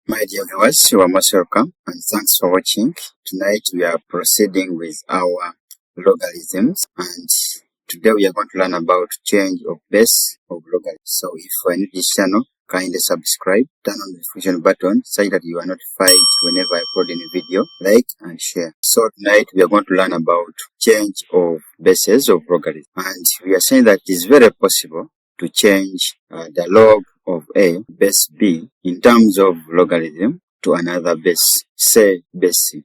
My dear viewers, you are most welcome and thanks for watching. Tonight we are proceeding with our logarithms, and today we are going to learn about change of base of logarithms. So if you are new to this channel, kindly subscribe, turn on the notification button so that you are notified whenever I upload any video, like and share. So tonight we are going to learn about change of bases of logarithms, and we are saying that it is very possible to change the log of a base b in terms of logarithm to another base, say base c.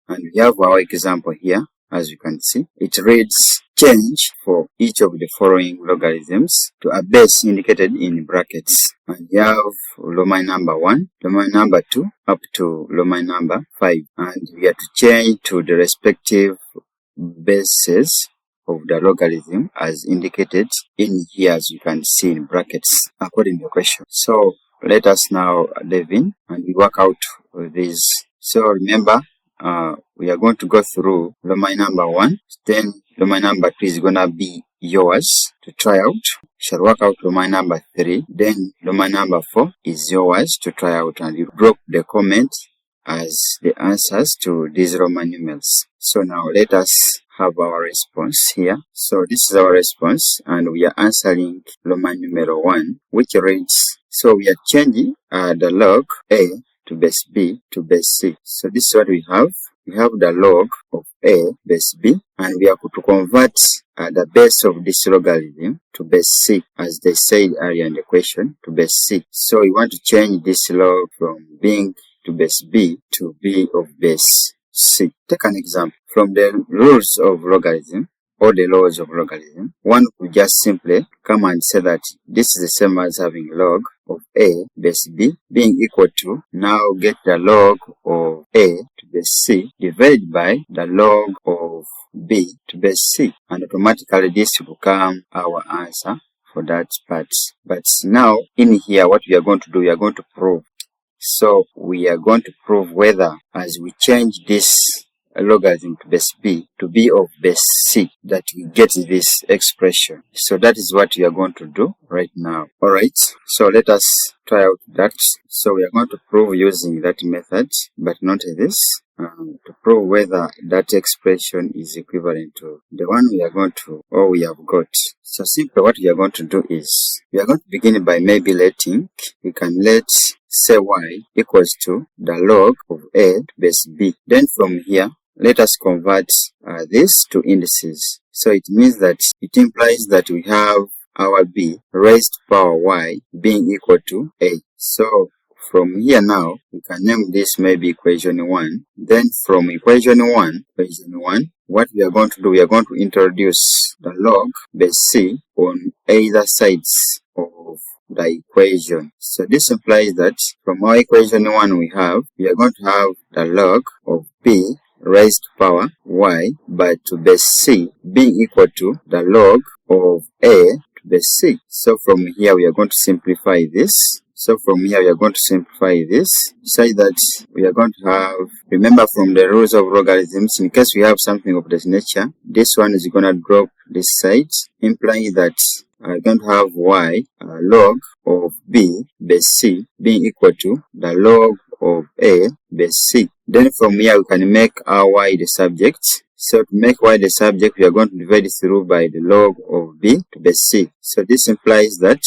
And we have our example here. As you can see, it reads change for each of the following logarithms to a base indicated in brackets. And we have log number 1, log number 2, up to log number 5. And we have to change to the respective bases of the logarithm as indicated in here, as you can see in brackets, according to the question. So let us now dive in and we work out this. So remember, we are going to go through log number 1, then log number 2 is gonna be yours to try out. Shall work out log number 3, then log number 4 is yours to try out, and you drop the comment as the answers to these Roman numerals. So now let us have our response here. So this is our response, and we are answering Roman numeral 1, which reads, so we are changing the log a to base b to base c. So this is what we have. We have the log of a base b, and we are going to convert the base of this logarithm to base c, as they said earlier in the question, to base c. So we want to change this log from being to base b to be of base c. Take an example. From the rules of logarithm or the laws of logarithm, one could just simply come and say that this is the same as having log of a base b being equal to, now get the log of a to base c divided by the log of b to base c, and automatically this will become our answer for that part. But now in here, what we are going to do, we are going to prove. So we are going to prove whether, as we change this logarithm to base b to be of base c, that we get this expression. So that is what we are going to do right now. Alright, so let us try out that. So we are going to prove using that method, but not this, to prove whether that expression is equivalent to the one we are going to, or we have got. So simply what we are going to do is, we are going to begin by maybe letting, we can let say y equals to the log of a to base b. Then from here, let us convert this to indices. So it means that it implies that we have our b raised to power y being equal to a. So from here now, we can name this maybe equation 1. Then from equation 1, what we are going to do, we are going to introduce the log base c on either sides of the equation. So this implies that from our equation 1 we are going to have the log of b raised to power y, but to base c being equal to the log of a to base c. So from here we are going to simplify this. Say that we are going to have, remember from the rules of logarithms, in case we have something of this nature, this one is going to drop this side, implying that we're going to have y log of b base c being equal to the log of a base c. Then from here we can make our y the subject. So to make y the subject, we are going to divide it through by the log of b to base c. So this implies that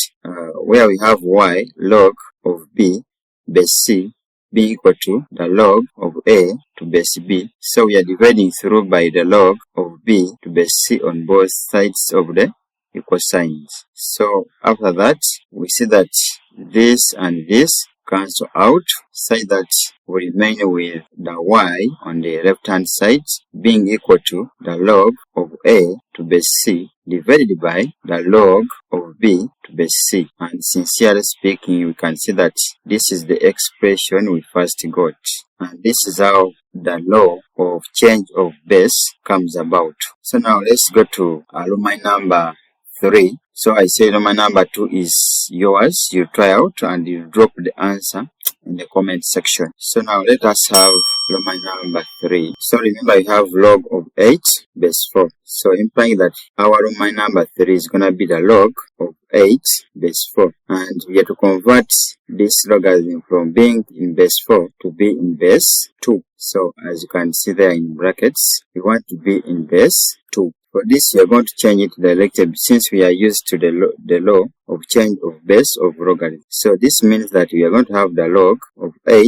where we have y log of b base c being equal to the log of a to base b, so we are dividing through by the log of b to base c on both sides of the equal signs. So after that, we see that this and this cancel out, such that we remain with the y on the left hand side being equal to the log of a to base c divided by the log of b to base c. And sincerely speaking, we can see that this is the expression we first got, and this is how the law of change of base comes about. So now let's go to Roman number 3. So I say Roman number 2 is yours. You try out and you drop the answer in the comment section. So now let us have Roman number 3. So remember, you have log of 8 base 4. So implying that our Roman number 3 is going to be the log of 8 base 4. And we have to convert this logarithm from being in base 4 to be in base 2. So as you can see there in brackets, we want to be in base 2. For this, we are going to change it to the log𝑐b since we are used to the law of change of base of logarithm. So this means that we are going to have the log of 8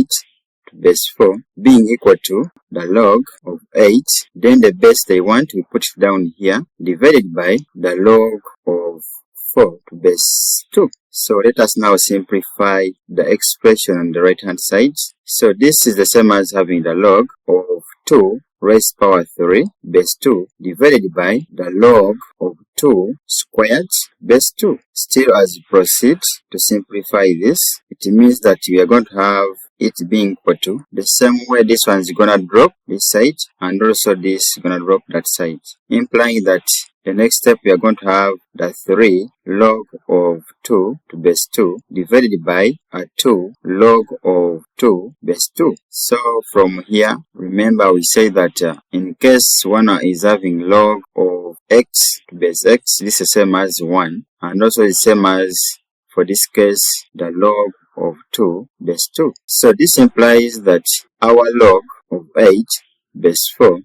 to base 4 being equal to the log of 8. Then the base they want, we put it down here, divided by the log of 4 to base 2. So let us now simplify the expression on the right hand side. So this is the same as having the log of 2 raised power 3 base 2 divided by the log of 2 squared base 2. Still, as we proceed to simplify this, it means that we are going to have it being equal to the same way this one is going to drop this side and also this is going to drop that side, implying that the next step we are going to have the 3 log of 2 to base 2 divided by a 2 log of 2 base 2. So from here, remember we say that in case one is having log of x to base x, this is the same as 1, and also the same as for this case the log of 2 base 2. So this implies that our log of 8 base 4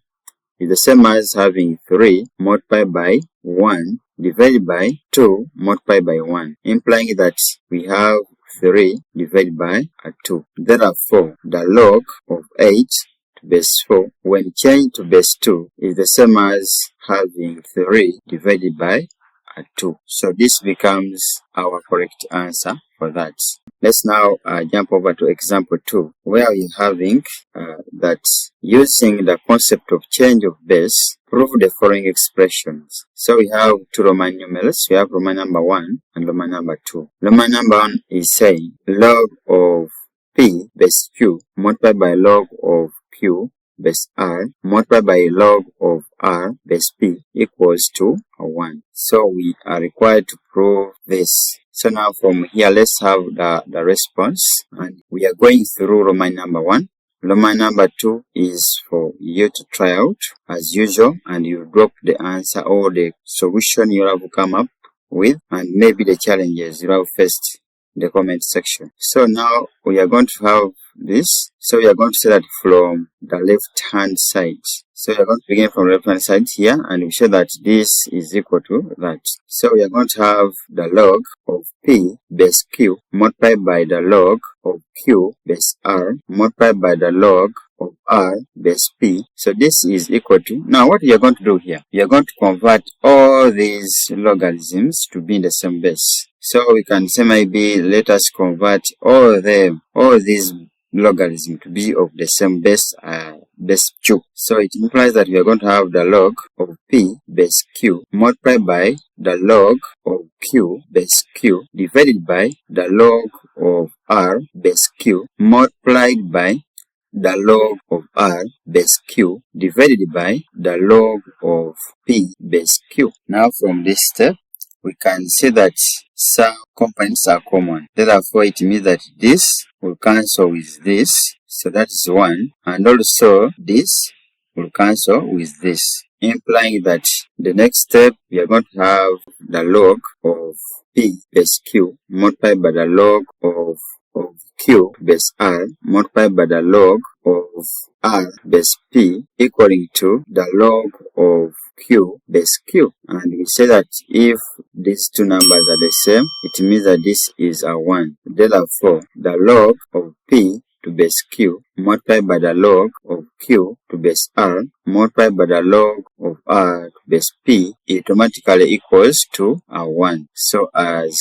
is the same as having 3 multiplied by 1 divided by 2 multiplied by 1, implying that we have 3 divided by 2. Therefore, the log of 8 to base 4 when changed to base 2 is the same as having 3 divided by 2. So this becomes our correct answer for that. Let's now jump over to example 2, where we're having that using the concept of change of base, prove the following expressions. So we have two Roman numerals. We have Roman number 1 and Roman number 2. Roman number 1 is saying log of p base q multiplied by log of q base r multiplied by log of r base p equals to 1. So we are required to prove this. So now from here, let's have the response, and we are going through Roman number 1. Roman number 2 is for you to try out as usual, and you drop the answer or the solution you have come up with, and maybe the challenges you have faced in the comment section. So now we are going to have this. So we are going to say that from the left hand side. So we are going to begin from the left hand side here, and we show that this is equal to that. So we are going to have the log of p base q multiplied by the log of q base r multiplied by the log of r base p. So this is equal to, now what we are going to do here, we are going to convert all these logarithms to be in the same base. So we can say maybe let us convert all these logarithm to be of the same base q. So it implies that we are going to have the log of p base q multiplied by the log of q base q divided by the log of r base q multiplied by the log of r base q divided by the log of p base q. Now from this step, we can see that some components are common. Therefore, it means that this will cancel with this. So that is 1. And also this will cancel with this, implying that the next step we are going to have the log of p base q multiplied by the log of q base r multiplied by the log of r base p equaling to the log of q base q. And we say that if these two numbers are the same, it means that this is a 1. Therefore, the log of p to base q multiplied by the log of q to base r multiplied by the log of r to base p automatically equals to a 1. So as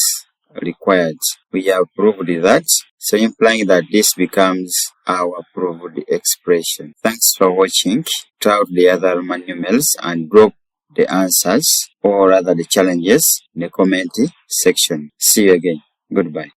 required, we have proved that, so implying that this becomes our proved expression. Thanks for watching. Try out the other Roman numerals and drop the answers or rather the challenges in the comment section. See you again. Goodbye.